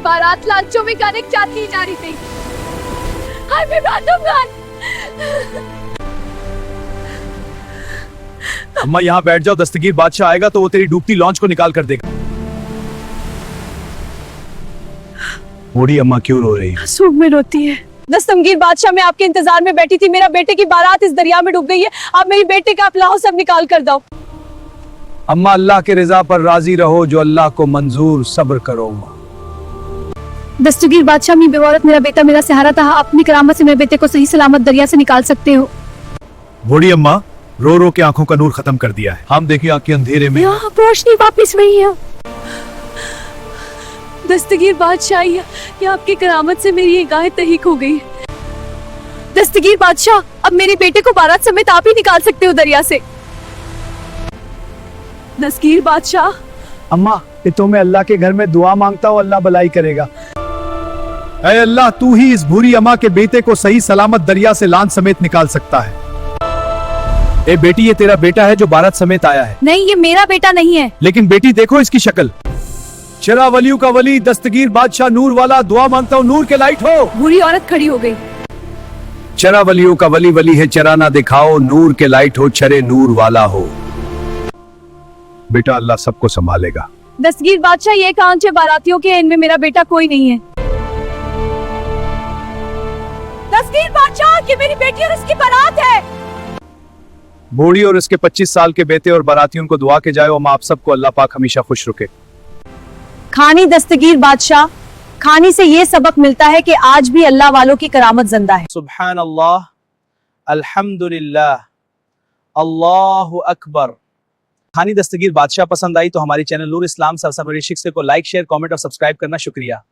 बारात लांचों में गाने क्या की जा रही थी। हाय मैं बातूंगा। अम्मा यहाँ बैठ जाओ, दस्तगीर बादशाह आएगा तो वो तेरी डूबती लॉन्च को निकाल कर देगा। बूढ़ी अम्मा क्यों रो रही है? सूख में रोती है। दस्तगीर बादशाह, मैं आपके इंतजार में बैठी थी। मेरा बेटे की बारात इस दरिया में डूब गई है। आप मेरी बेटे का अफलाह सब निकाल कर दो। अम्मा अल्लाह के रिजा पर राजी रहो, जो अल्लाह को मंजूर, सब्र करो। दस्तगीर बादशाह, मी बेवरत मेरा बेटा मेरा सहारा था। अपनी करामत से मेरे बेटे को सही सलामत दरिया से निकाल सकते हो। बूढ़ी अम्मा रो रो के आंखों का नूर खत्म कर दिया है। हम देखिए आंखें अंधेरे में। यहाँ रोशनी वापिस वही है। दस्तगीर बादशाह, ये आपकी करामत से मेरी गाय तहीक हो गई। दस्तगीर बादशाह, अब मेरे बेटे को बारात समेत आप ही निकाल सकते हो दरिया से। दस्तगीर बादशाह। अम्मा तो मैं अल्लाह के घर में दुआ मांगता हूँ, अल्लाह भलाई करेगा। ऐ अल्लाह, तू ही इस भूरी अम्मा के बेटे को सही सलामत दरिया से लान समेत निकाल सकता है। ए बेटी, ये तेरा बेटा है जो बारात समेत आया है। नहीं, ये मेरा बेटा नहीं है। लेकिन बेटी देखो इसकी शक्ल। चरा वलियों का वली दस्तगीर बादशाह नूर वाला, दुआ मांगता हूँ नूर के लाइट हो। बुरी औरत खड़ी हो गई। चरा वलियों का वली वली है, चरा ना दिखाओ, नूर के लाइट हो, चरे नूर वाला हो। बेटा अल्लाह सबको संभालेगा। दस्तगीर बादशाह, ये कांचे बारातियों के, इनमें मेरा बेटा कोई नहीं है। दस्तगीर बादशाह, ये मेरी बेटी और उसकी बारात है। बूढ़ी और उसके 25 साल के बेटे और बारातियों को दुआ के जाओ, हम आप सबको अल्लाह पाक हमेशा खुश रखे। खानी दस्तगीर बादशाह, खानी से ये सबक मिलता है कि आज भी अल्लाह वालों की करामत जिंदा है। सुभान अल्लाह, अल्हम्दुलिल्लाह, अल्लाहु अकबर। खानी दस्तगीर बादशाह पसंद आई तो हमारी चैनल नूर इस्लाम सरसरी शिक्से को लाइक, शेयर, कमेंट और सब्सक्राइब करना शुक्रिया।